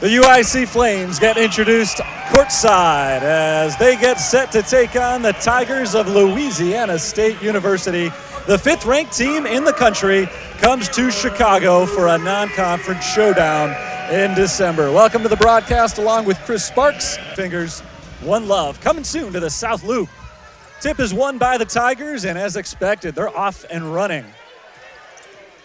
The UIC Flames get introduced courtside as they get set to take on the Tigers of Louisiana State University. The fifth-ranked team in the country comes to Chicago for a non-conference showdown in December. Welcome to the broadcast along with Chris Sparks. Fingers, one love. Coming soon to the South Loop. Tip is won by the Tigers, and as expected, they're off and running.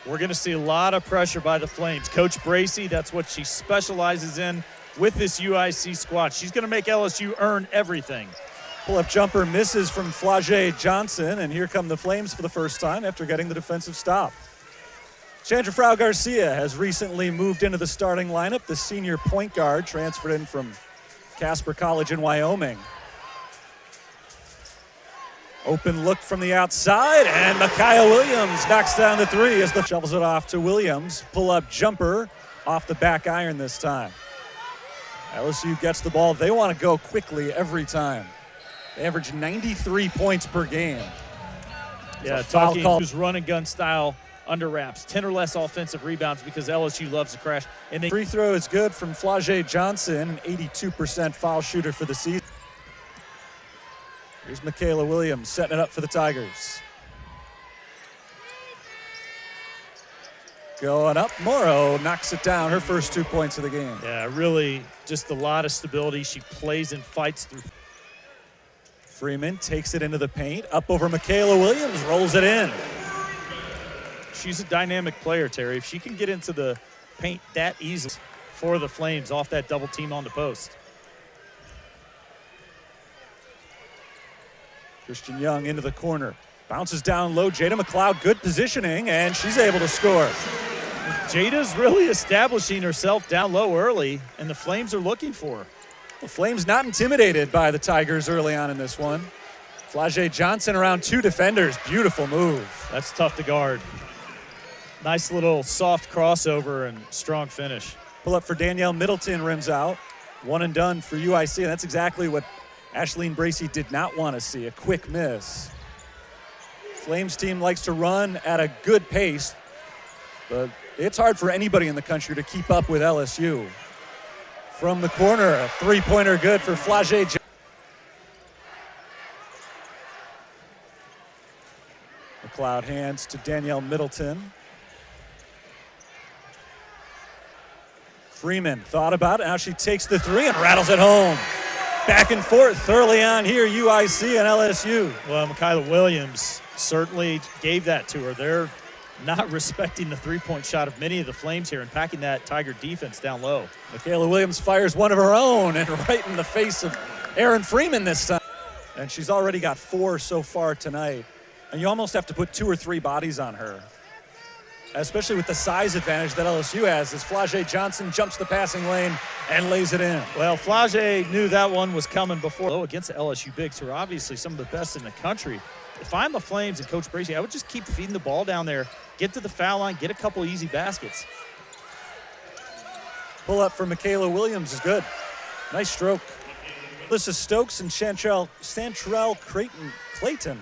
We're going to see a lot of pressure by the Flames. Coach Bracey, that's what she specializes in with this UIC squad. She's going to make LSU earn everything. Pull-up jumper misses from Flau'jae Johnson, and here come the Flames for the first time after getting the defensive stop. Chandra Frau Garcia has recently moved into the starting lineup. The senior point guard transferred in from Casper College in Wyoming. Open look from the outside, and Micaiah Williams knocks down the three as the shovels it off to Williams. Pull-up jumper off the back iron this time. LSU gets the ball. They want to go quickly every time. They average 93 points per game. Yeah, talking who's run and gun style under wraps. 10 or less offensive rebounds because LSU loves to crash. And free throw is good from Flau'jae Johnson, an 82% foul shooter for the season. Here's Michaela Williams setting it up for the Tigers. Going up, Morrow knocks it down, her first 2 points of the game. Yeah, really just a lot of stability. She plays and fights through. Freeman takes it into the paint, up over Michaela Williams, rolls it in. She's a dynamic player, Terry. If she can get into the paint that easily for the Flames off that double team on the post. Christian Young into the corner. Bounces down low. Jada McLeod, good positioning, and she's able to score. Jada's really establishing herself down low early, and the Flames are looking for her. The Flames not intimidated by the Tigers early on in this one. Flau'jae Johnson around two defenders. Beautiful move. That's tough to guard. Nice little soft crossover and strong finish. Pull up for Danielle Middleton, rims out. One and done for UIC, and that's exactly what Ashleen Bracey did not want to see, a quick miss. Flames team likes to run at a good pace, but it's hard for anybody in the country to keep up with LSU. From the corner, a three-pointer good for Flau'jae Johnson. McLeod hands to Danielle Middleton. Freeman thought about it, now she takes the three and rattles it home. Back and forth early on here, UIC and LSU. Well, Micaiah Williams certainly gave that to her. They're not respecting the three-point shot of many of the Flames here and packing that Tiger defense down low. Michaela Williams fires one of her own and right in the face of Aaron Freeman this time. And she's already got 4 so far tonight. And you almost have to put 2 or 3 bodies on her, especially with the size advantage that LSU has, as Flau'jae Johnson jumps the passing lane and lays it in. Well, Flau'jae knew that one was coming before. Against the LSU bigs, who are obviously some of the best in the country. If I'm the Flames and Coach Bracey, I would just keep feeding the ball down there, get to the foul line, get a couple easy baskets. Pull up for Michaela Williams is good. Nice stroke. Alyssa Stokes and Chantrell Clayton.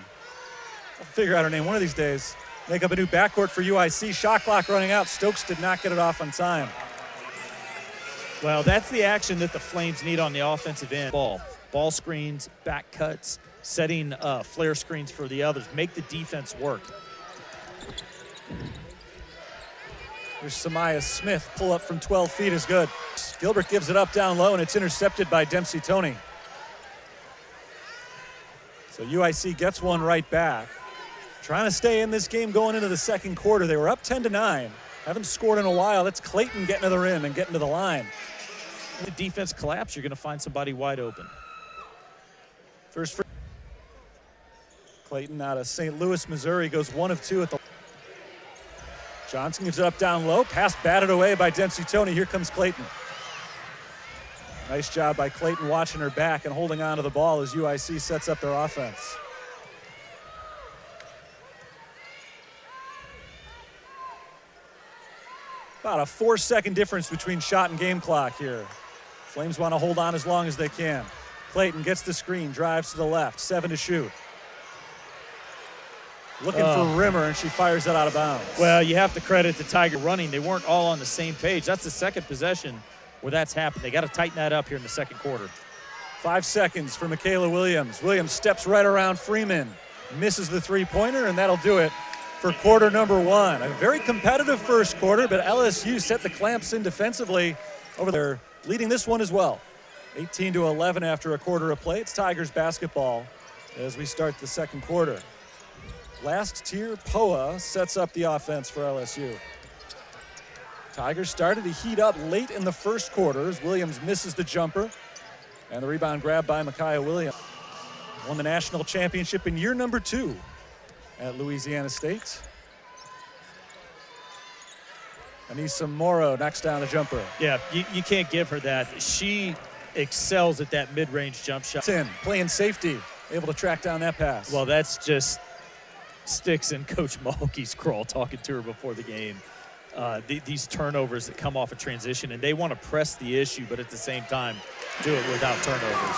I'll figure out her name one of these days. Make up a new backcourt for UIC. Shot clock running out. Stokes did not get it off on time. Well, that's the action that the Flames need on the offensive end. Ball screens, back cuts, setting flare screens for the others. Make the defense work. Here's Samaya Smith. Pull up from 12 feet is good. Gilbert gives it up down low, and it's intercepted by Dempsey Tony. So UIC gets one right back. Trying to stay in this game going into the second quarter. They were up 10-9. Haven't scored in a while. That's Clayton getting to the rim and getting to the line. When the defense collapse, you're going to find somebody wide open. First free. Clayton out of St. Louis, Missouri, goes 1 of 2 at the. Johnson gives it up down low. Pass batted away by Dempsey Tony. Here comes Clayton. Nice job by Clayton watching her back and holding on to the ball as UIC sets up their offense. About a 4-second difference between shot and game clock here. Flames want to hold on as long as they can. Clayton gets the screen, drives to the left, 7 to shoot. Looking for Rimmer, and she fires it out of bounds. Well, you have to credit the Tiger running. They weren't all on the same page. That's the second possession where that's happened. They got to tighten that up here in the second quarter. 5 seconds for Michaela Williams. Williams steps right around Freeman, misses the three-pointer, and that'll do it for quarter number one. A very competitive first quarter, but LSU set the clamps in defensively over there, leading this one as well. 18-11 after a quarter of play. It's Tigers basketball as we start the second quarter. Last tier, Poa sets up the offense for LSU. Tigers started to heat up late in the first quarter as Williams misses the jumper. And the rebound grab by Micaiah Williams. Won the national championship in year number 2 at Louisiana State. Anissa Morrow knocks down the jumper. Yeah, you can't give her that. She excels at that mid-range jump shot. Playing safety, able to track down that pass. Well, that's just sticks in Coach Mulkey's crawl talking to her before the game. These turnovers that come off a transition, and they want to press the issue, but at the same time, do it without turnovers.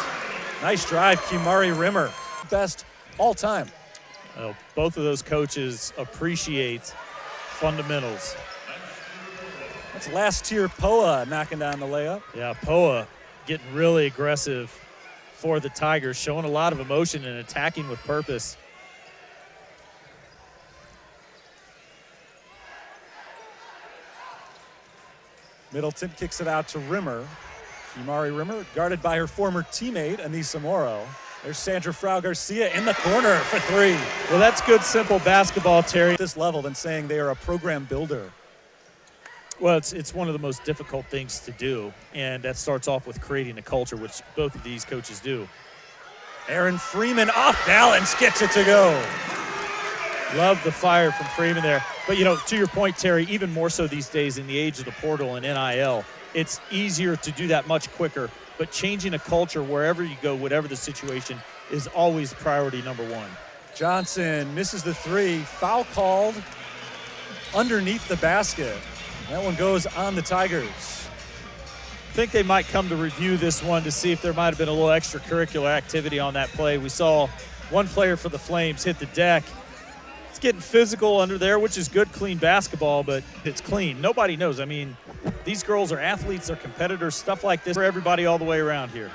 Nice drive, Kimari Rimmer. Best all time. Both of those coaches appreciate fundamentals. That's last tier Poa knocking down the layup. Yeah, Poa getting really aggressive for the Tigers, showing a lot of emotion and attacking with purpose. Middleton kicks it out to Rimmer. Kimari Rimmer guarded by her former teammate, Anissa Morrow. There's Sandra Frau-Garcia in the corner for three. Well, that's good, simple basketball, Terry. At this level than saying they are a program builder. Well, it's one of the most difficult things to do, and that starts off with creating a culture, which both of these coaches do. Aaron Freeman off balance, gets it to go. Love the fire from Freeman there. But, to your point, Terry, even more so these days in the age of the portal and NIL, it's easier to do that much quicker. But changing a culture wherever you go, whatever the situation, is always priority number one. Johnson misses the three. Foul called underneath the basket. That one goes on the Tigers. I think they might come to review this one to see if there might have been a little extracurricular activity on that play. We saw one player for the Flames hit the deck. It's getting physical under there, which is good, clean basketball, but it's clean. Nobody knows. I mean, these girls are athletes, they're competitors, stuff like this for everybody all the way around here.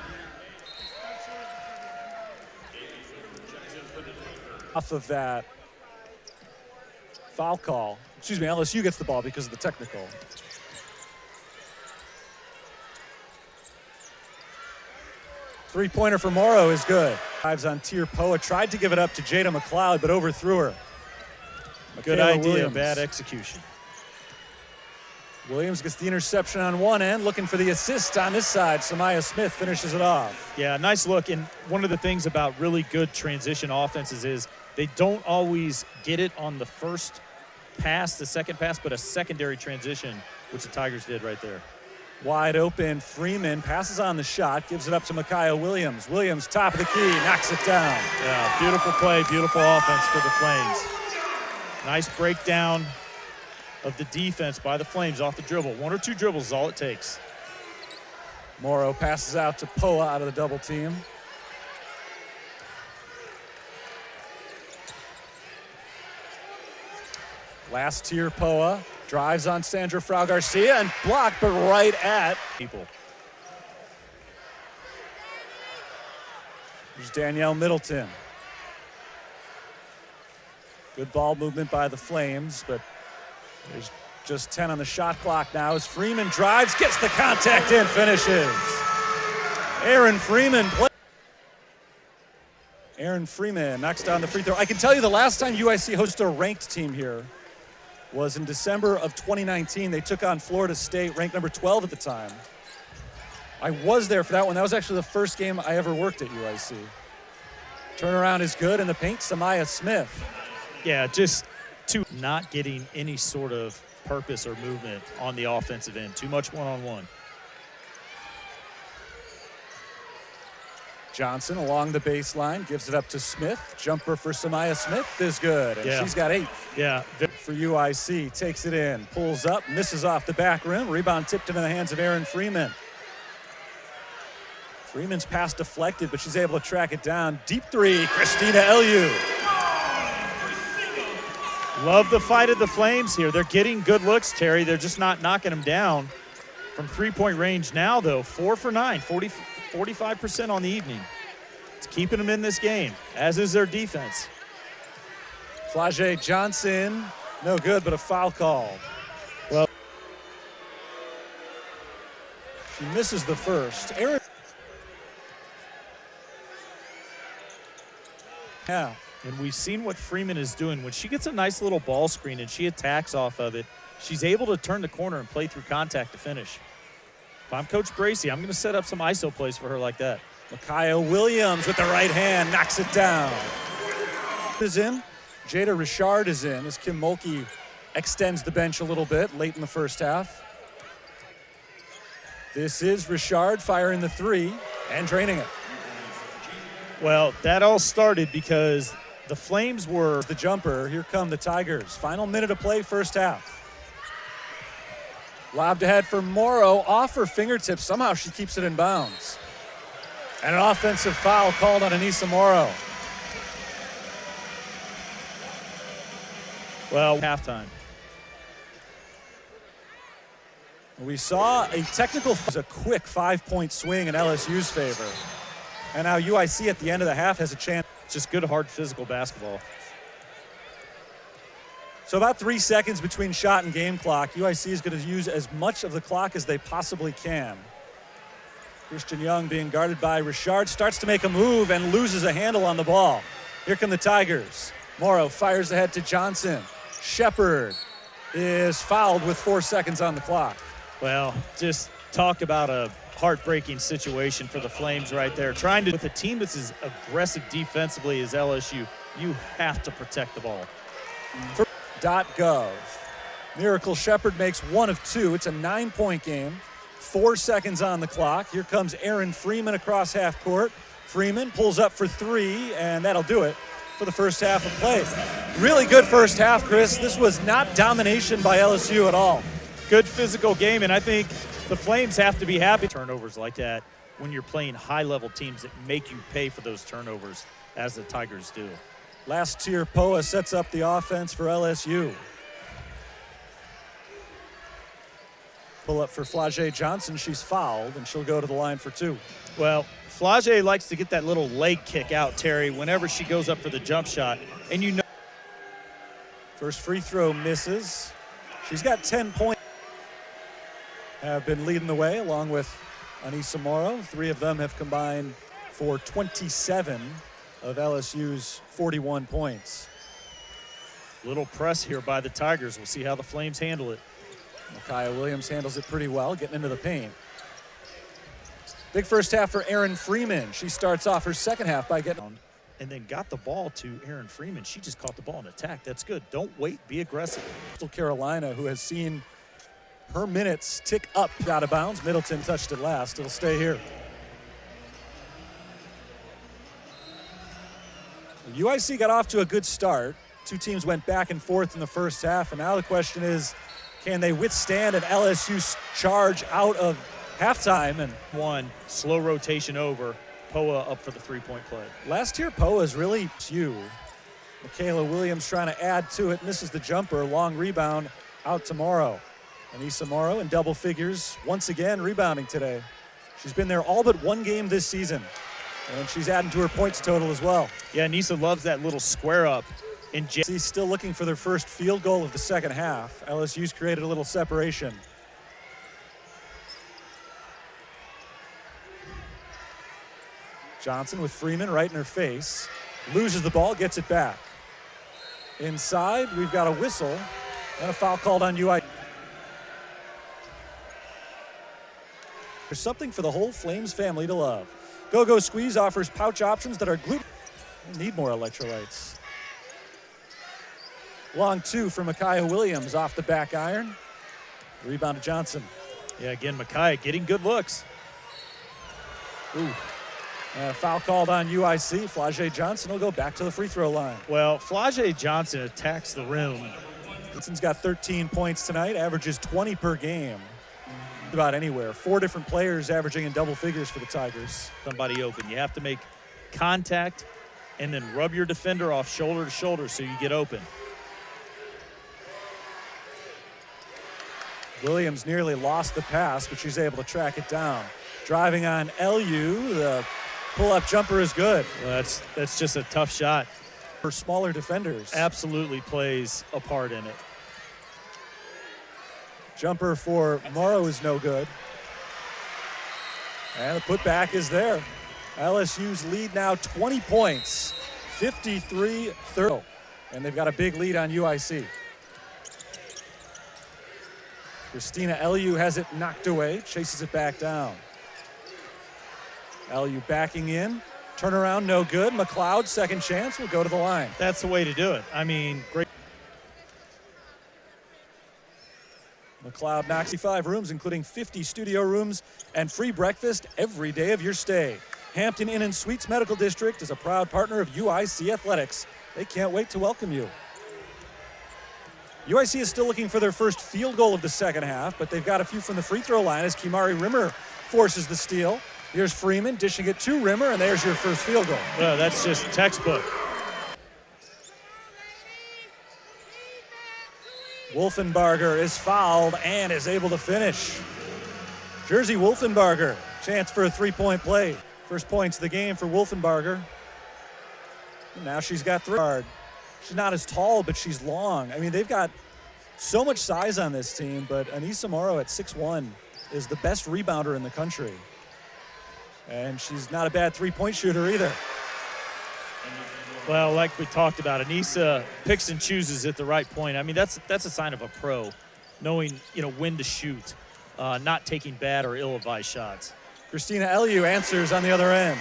Off of that foul call, LSU gets the ball because of the technical. Three-pointer for Morrow is good. Drives on Tier Poa, tried to give it up to Jada McLeod, but overthrew her. Good idea, Williams. Bad execution. Williams gets the interception on one end, looking for the assist on this side. Samaya Smith finishes it off. Yeah, nice look. And one of the things about really good transition offenses is they don't always get it on the first pass, the second pass, but a secondary transition, which the Tigers did right there. Wide open, Freeman passes on the shot, gives it up to Micaiah Williams. Williams, top of the key, knocks it down. Yeah, beautiful play, beautiful offense for the Flames. Nice breakdown of the defense by the Flames off the dribble. One or two dribbles is all it takes. Morrow passes out to Poa out of the double team. Last tier Poa drives on Sandra Frau-Garcia and blocked, but right at people. There's Danielle Middleton. Good ball movement by the Flames, but there's just 10 on the shot clock now as Freeman drives, gets the contact in, finishes. Aaron Freeman knocks down the free throw. I can tell you the last time UIC hosted a ranked team here was in December of 2019. They took on Florida State, ranked number 12 at the time. I was there for that one. That was actually the first game I ever worked at UIC. Turnaround is good in the paint, Samaya Smith. Yeah, just not getting any sort of purpose or movement on the offensive end. Too much one-on-one. Johnson along the baseline, gives it up to Smith. Jumper for Samaya Smith is good, and she's got 8. Yeah. For UIC, takes it in, pulls up, misses off the back rim. Rebound tipped into the hands of Aaron Freeman. Freeman's pass deflected, but she's able to track it down. Deep three, Christina Elyu. Love the fight of the Flames here. They're getting good looks, Terry. They're just not knocking them down. From three-point range now, though, 4 for 9, 45% on the evening. It's keeping them in this game, as is their defense. Flau'jae Johnson, no good, but a foul call. Well, she misses the first. Aaron. Yeah. And we've seen what Freeman is doing. When she gets a nice little ball screen and she attacks off of it, she's able to turn the corner and play through contact to finish. If I'm Coach Bracey, I'm going to set up some ISO plays for her like that. Micaiah Williams with the right hand knocks it down. Is in. Jada Richard is in as Kim Mulkey extends the bench a little bit late in the first half. This is Richard firing the three and draining it. Well, that all started because the Flames were the jumper. Here come the Tigers. Final minute of play, first half. Lobbed ahead for Morrow, off her fingertips. Somehow she keeps it in bounds. And an offensive foul called on Anissa Morrow. Well, halftime. We saw a technical, a quick 5-point swing in LSU's favor. And now UIC at the end of the half has a chance. Just good, hard, physical basketball. So about 3 seconds between shot and game clock. UIC is going to use as much of the clock as they possibly can. Christian Young being guarded by Richard, starts to make a move and loses a handle on the ball. Here come the Tigers. Morrow fires ahead to Johnson. Shepard is fouled with 4 seconds on the clock. Well, just talk about a heartbreaking situation for the Flames right there. Trying to, with a team that's as aggressive defensively as LSU, you have to protect the ball. .gov. Miracle Shepard makes 1 of 2. It's a 9-point game. 4 seconds on the clock. Here comes Aaron Freeman across half court. Freeman pulls up for 3, and that'll do it for the first half of play. Really good first half, Chris. This was not domination by LSU at all. Good physical game, and I think the Flames have to be happy. Turnovers like that when you're playing high-level teams that make you pay for those turnovers, as the Tigers do. Last tier, Poa sets up the offense for LSU. Pull up for Flau'jae Johnson. She's fouled, and she'll go to the line for 2. Well, Flau'jae likes to get that little leg kick out, Terry, whenever she goes up for the jump shot. And you know. First free throw misses. She's got 10 points. Have been leading the way along with Anissa Morrow. 3 of them have combined for 27 of LSU's 41 points. Little press here by the Tigers. We'll see how the Flames handle it. Micaiah Williams handles it pretty well, getting into the paint. Big first half for Aaron Freeman. She starts off her second half by getting... And then got the ball to Aaron Freeman. She just caught the ball in attack. That's good. Don't wait. Be aggressive. Carolina, who has seen her minutes tick up out of bounds. Middleton touched it last. It'll stay here. UIC got off to a good start. 2 teams went back and forth in the first half, and now the question is, can they withstand an LSU charge out of halftime? And one slow rotation over. Poa up for the 3-point play. Last year, Poa is really you. Michaela Williams trying to add to it. Misses the jumper. Long rebound out to Morrow. Anissa Morrow in double figures once again rebounding today. She's been there all but 1 game this season. And she's adding to her points total as well. Yeah, Anissa loves that little square up. She's still looking for their first field goal of the second half. LSU's created a little separation. Johnson with Freeman right in her face. Loses the ball, gets it back. Inside, we've got a whistle and a foul called on UIC. There's something for the whole Flames family to love. Go-Go Squeeze offers pouch options that are gluten. Need more electrolytes. Long 2 for Micaiah Williams off the back iron. Rebound to Johnson. Yeah, again, Micaiah getting good looks. Ooh. Foul called on UIC. Flau'jae Johnson will go back to the free throw line. Well, Flau'jae Johnson attacks the rim. Johnson's got 13 points tonight, averages 20 per game. About anywhere. 4 different players averaging in double figures for the Tigers. Somebody open. You have to make contact and then rub your defender off shoulder to shoulder so you get open. Williams nearly lost the pass, but she's able to track it down. Driving on LU, the pull-up jumper is good. Well, that's just a tough shot. For smaller defenders. Absolutely plays a part in it. Jumper for Morrow is no good. And the putback is there. LSU's lead now 20 points, 53-30. And they've got a big lead on UIC. Christina LU has it knocked away, chases it back down. LU backing in, turnaround no good. McLeod, second chance, will go to the line. That's the way to do it. I mean, great. McLeod knocks 5 rooms, including 50 studio rooms and free breakfast every day of your stay. Hampton Inn and Suites Medical District is a proud partner of UIC Athletics. They can't wait to welcome you. UIC is still looking for their first field goal of the second half, but they've got a few from the free throw line as Kimari Rimmer forces the steal. Here's Freeman dishing it to Rimmer, and there's your first field goal. Well, that's just textbook. Wolfenbarger is fouled and is able to finish. Jersey Wolfenbarger, chance for a three-point play. First points of the game for Wolfenbarger. And now she's got 3. She's not as tall, but she's long. I mean, they've got so much size on this team, but Anissa Morrow at 6'1" is the best rebounder in the country. And she's not a bad three-point shooter either. Well, like we talked about, Anissa picks and chooses at the right point. I mean, that's a sign of a pro, knowing, when to shoot, not taking bad or ill-advised shots. Christina LU answers on the other end.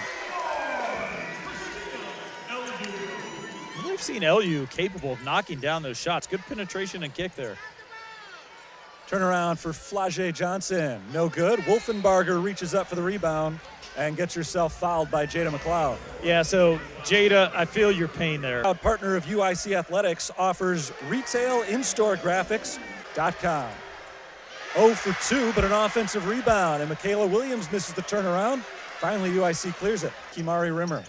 We've seen LU capable of knocking down those shots. Good penetration and kick there. Turnaround for Flage Johnson. No good. Wolfenbarger reaches up for the rebound and gets herself fouled by Jada McLeod. Yeah, so Jada, I feel your pain there. Proud partner of UIC Athletics offers retailinstoregraphics.com. 0 for 2, but an offensive rebound, and Michaela Williams misses the turnaround. Finally, UIC clears it. Kimari Rimmer.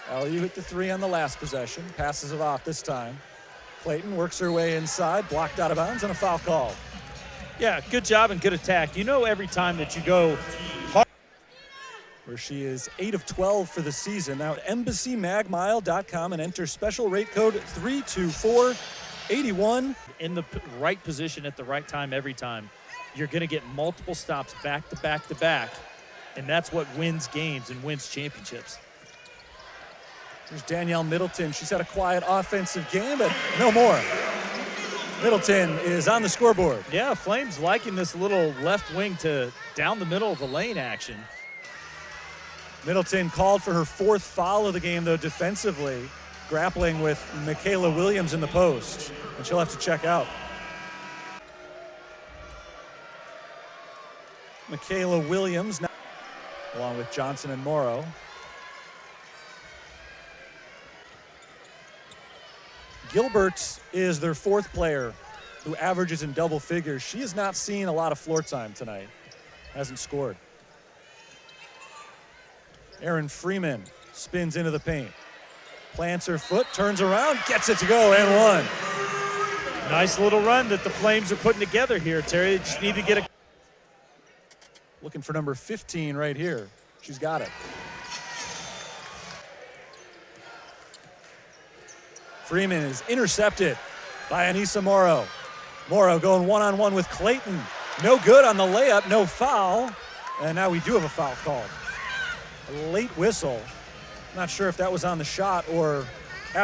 LU hit the 3 on the last possession, passes it off this time. Clayton works her way inside, blocked out of bounds, and a foul call. Yeah, good job and good attack. Every time that you go hard. Where she is 8 of 12 for the season. Now, embassymagmile.com and enter special rate code 32481. In the right position at the right time every time. You're going to get multiple stops back to back to back, and that's what wins games and wins championships. There's Danielle Middleton. She's had a quiet offensive game, but no more. Middleton is on the scoreboard. Yeah, Flames liking this little left wing to down the middle of the lane action. Middleton called for her 4th foul of the game, though, defensively, grappling with Michaela Williams in the post, and she'll have to check out. Michaela Williams, now, along with Johnson and Morrow. Gilbert is their 4th player who averages in double figures. She has not seen a lot of floor time tonight, hasn't scored. Erin Freeman spins into the paint. Plants her foot, turns around, gets it to go, and 1. Nice little run that the Flames are putting together here, Terry. They just need to get a... Looking for number 15 right here. She's got it. Freeman is intercepted by Anissa Morrow. Morrow going one-on-one with Clayton. No good on the layup, no foul. And now we do have a foul called. A late whistle. Not sure if that was on the shot or...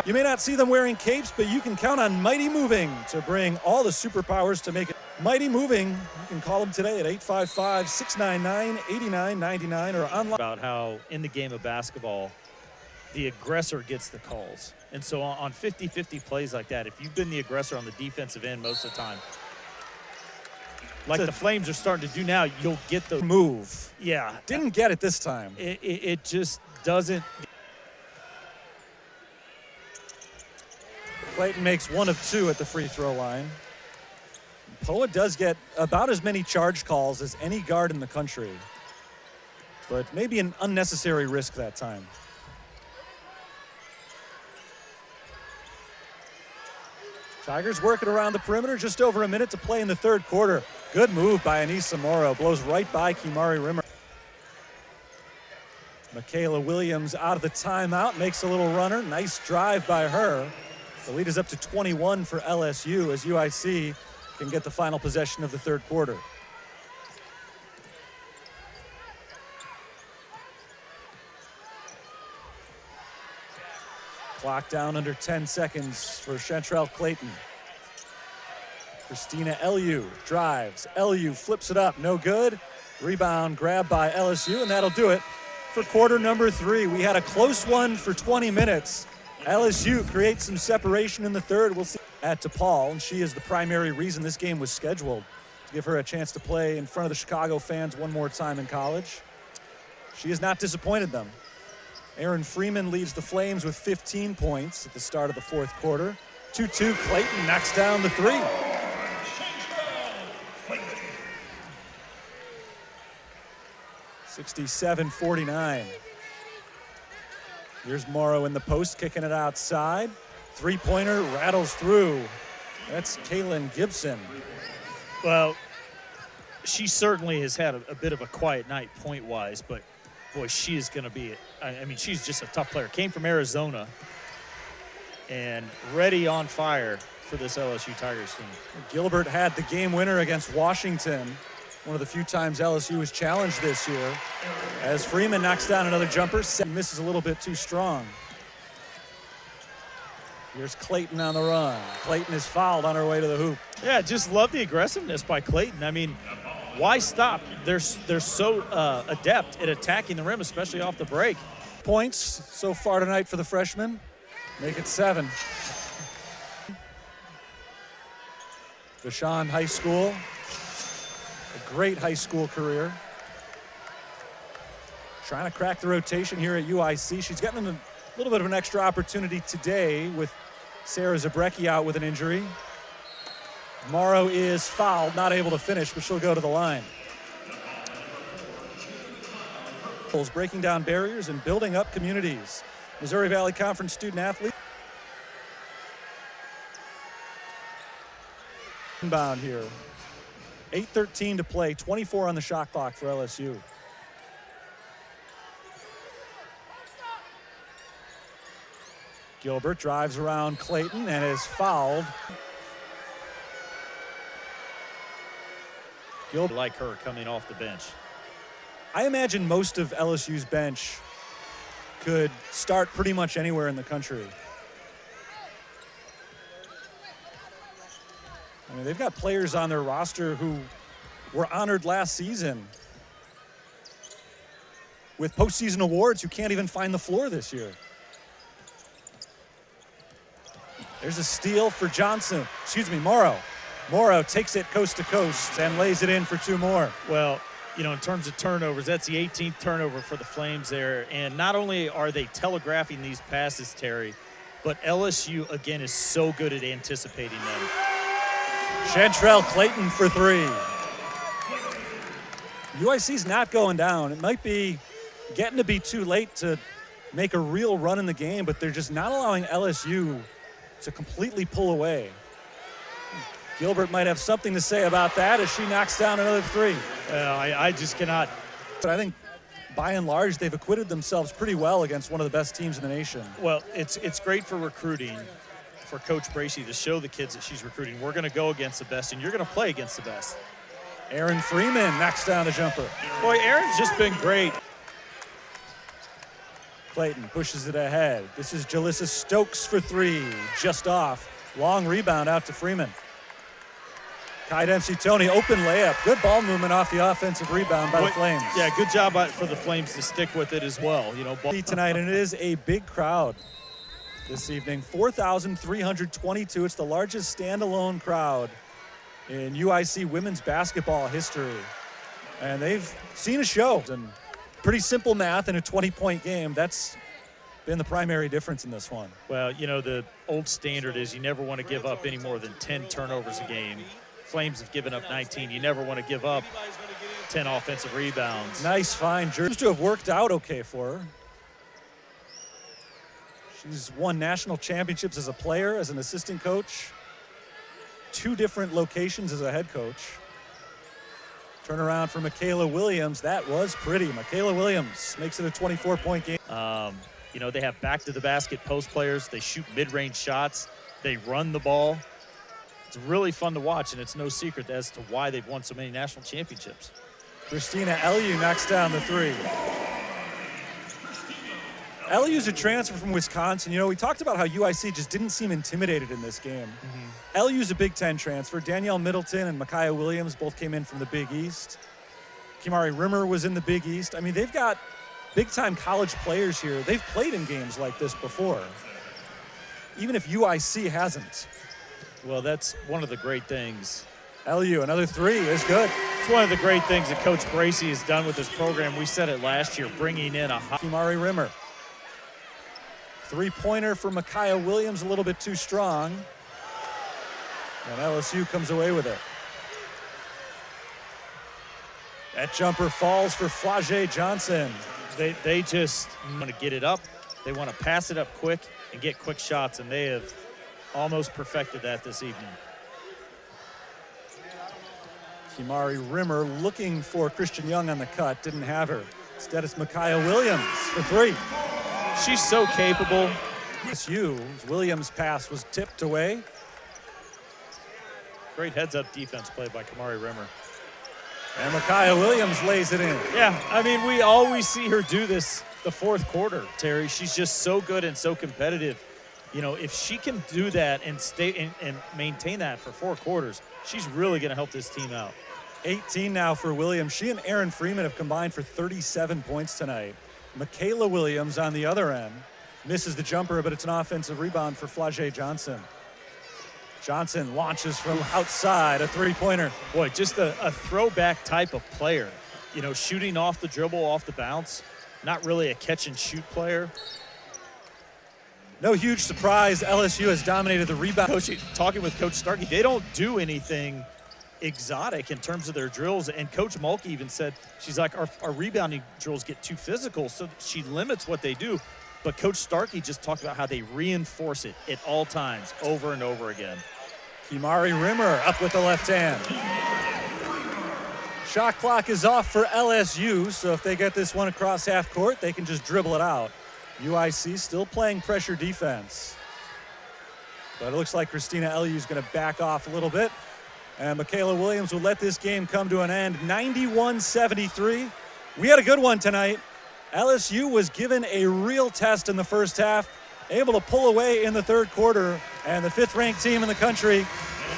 You may not see them wearing capes, but you can count on Mighty Moving to bring all the superpowers to make it. Mighty Moving, you can call them today at 855-699-8999 or online. About how in the game of basketball, the aggressor gets the calls. And so on 50-50 plays like that, if you've been the aggressor on the defensive end most of the time, like the Flames are starting to do now, you'll get the move. Yeah. Didn't get it this time. It just doesn't. Clayton makes 1 of 2 at the free throw line. Poa does get about as many charge calls as any guard in the country, but maybe an unnecessary risk that time. Tigers working around the perimeter, just over a minute to play in the 3rd quarter. Good move by Anissa Morrow. Blows right by Kimari Rimmer. Michaela Williams out of the timeout, makes a little runner. Nice drive by her. The lead is up to 21 for LSU as UIC can get the final possession of the third quarter. Clock down under 10 seconds for Chantrell Clayton. Christina LU drives. LU flips it up, no good. Rebound grabbed by LSU, and that'll do it for quarter number 3. We had a close one for 20 minutes. LSU creates some separation in the third. We'll see at DePaul, and she is the primary reason this game was scheduled, to give her a chance to play in front of the Chicago fans one more time in college. She has not disappointed them. Erin Freeman leads the Flames with 15 points at the start of the fourth quarter. 2-2, Clayton knocks down the three. 67-49. Here's Morrow in the post, kicking it outside. Three-pointer rattles through. That's Kaylin Gibson. Well, she certainly has had a bit of a quiet night point-wise, but boy, she is going to be, I mean, she's just a tough player. Came from Arizona and ready on fire for this LSU Tigers team. Gilbert had the game winner against Washington, one of the few times LSU was challenged this year. As Freeman knocks down another jumper, misses a little bit too strong. Here's Clayton on the run. Clayton is fouled on her way to the hoop. Yeah, just love the aggressiveness by Clayton. I mean, why stop? They're so adept at attacking the rim, especially off the break. Points so far tonight for the freshman. Make it 7. Vashon High School. A great high school career. Trying to crack the rotation here at UIC. She's gotten a little bit of an extra opportunity today with Sarah Zabrecki out with an injury. Morrow is fouled, not able to finish, but she'll go to the line. Breaking down barriers and building up communities. Missouri Valley Conference student athlete. Inbound here. 8:13 to play, 24 on the shot clock for LSU. Gilbert drives around Clayton and is fouled. Gilbert like her coming off the bench. I imagine most of LSU's bench could start pretty much anywhere in the country. I mean, they've got players on their roster who were honored last season with postseason awards who can't even find the floor this year. There's a steal for Morrow. Morrow takes it coast to coast and lays it in for 2 more. Well, you know, in terms of turnovers, that's the 18th turnover for the Flames there. And not only are they telegraphing these passes, Terry, but LSU, again, is so good at anticipating them. Chantrell Clayton for 3. UIC's not going down. It might be getting to be too late to make a real run in the game, but they're just not allowing LSU to completely pull away. Gilbert might have something to say about that as she knocks down another 3. I just cannot. But I think by and large, they've acquitted themselves pretty well against one of the best teams in the nation. Well, it's great for recruiting, for Coach Bracey to show the kids that she's recruiting. We're going to go against the best, and you're going to play against the best. Erin Freeman knocks down the jumper. Boy, Erin's just been great. Clayton pushes it ahead. This is Jalissa Stokes for 3, just off. Long rebound out to Freeman. Kai Dempsey-Tony, open layup. Good ball movement off the offensive rebound by the Flames. Yeah, good job for the Flames to stick with it as well. You know, tonight, and it is a big crowd this evening. 4,322. It's the largest standalone crowd in UIC women's basketball history. And they've seen a show. And pretty simple math in a 20-point game. That's been the primary difference in this one. Well, you know, the old standard is you never want to give up any more than 10 turnovers a game. Flames have given up 19. You never want to give up 10 offensive rebounds. Nice find. Seems to have worked out okay for her. She's won national championships as a player, as an assistant coach, 2 different locations as a head coach. Turnaround for Michaela Williams. That was pretty. Michaela Williams makes it a 24-point game. You know, they have back-to-the-basket post players. They shoot mid-range shots. They run the ball. It's really fun to watch, and it's no secret as to why they've won so many national championships. Christina Eliu knocks down the three. Eliu's a transfer from Wisconsin. You know, we talked about how UIC just didn't seem intimidated in this game. Eliu's a Big Ten transfer. Danielle Middleton and Micaiah Williams both came in from the Big East. Kimari Rimmer was in the Big East. I mean, they've got big-time college players here. They've played in games like this before, even if UIC hasn't. Well, that's one of the great things. Eliu, another three is good. It's one of the great things that Coach Bracey has done with this program. We said it last year, bringing in a Kimari Rimmer. Three-pointer for Micaiah Williams, a little bit too strong. And LSU comes away with it. That jumper falls for Flage Johnson. They just want to get it up. They want to pass it up quick and get quick shots, and they have almost perfected that this evening. Kimari Rimmer looking for Christian Young on the cut, didn't have her. Instead, it's Micaiah Williams for three. She's so capable. LSU's Williams' pass was tipped away. Great heads-up defense played by Kimari Rimmer. And Micaiah Williams lays it in. Yeah, I mean, we always see her do this the fourth quarter, Terry. She's just so good and so competitive. You know, if she can do that and stay and maintain that for 4 quarters, she's really going to help this team out. 18 now for Williams. She and Aaron Freeman have combined for 37 points tonight. Michaela Williams on the other end misses the jumper, but it's an offensive rebound for Flage Johnson. Johnson launches from outside, a three-pointer. Boy, just a throwback type of player. You know, shooting off the dribble, off the bounce. Not really a catch-and-shoot player. No huge surprise, LSU has dominated the rebound. Talking with Coach Starkey, they don't do anything exotic in terms of their drills. And Coach Mulkey even said, she's like, our rebounding drills get too physical, so she limits what they do. But Coach Starkey just talked about how they reinforce it at all times, over and over again. Kimari Rimmer up with the left hand. Shot clock is off for LSU, so if they get this one across half court, they can just dribble it out. UIC still playing pressure defense. But it looks like Christina Eliu is going to back off a little bit. And Michaela Williams will let this game come to an end, 91-73. We had a good one tonight. LSU was given a real test in the first half, able to pull away in the third quarter, and the 5th-ranked team in the country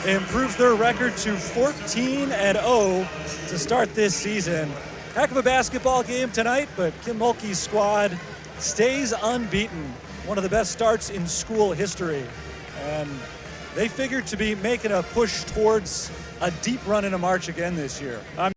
improves their record to 14-0 to start this season. Heck of a basketball game tonight, but Kim Mulkey's squad stays unbeaten. One of the best starts in school history. And they figured to be making a push towards a deep run in a March again this year.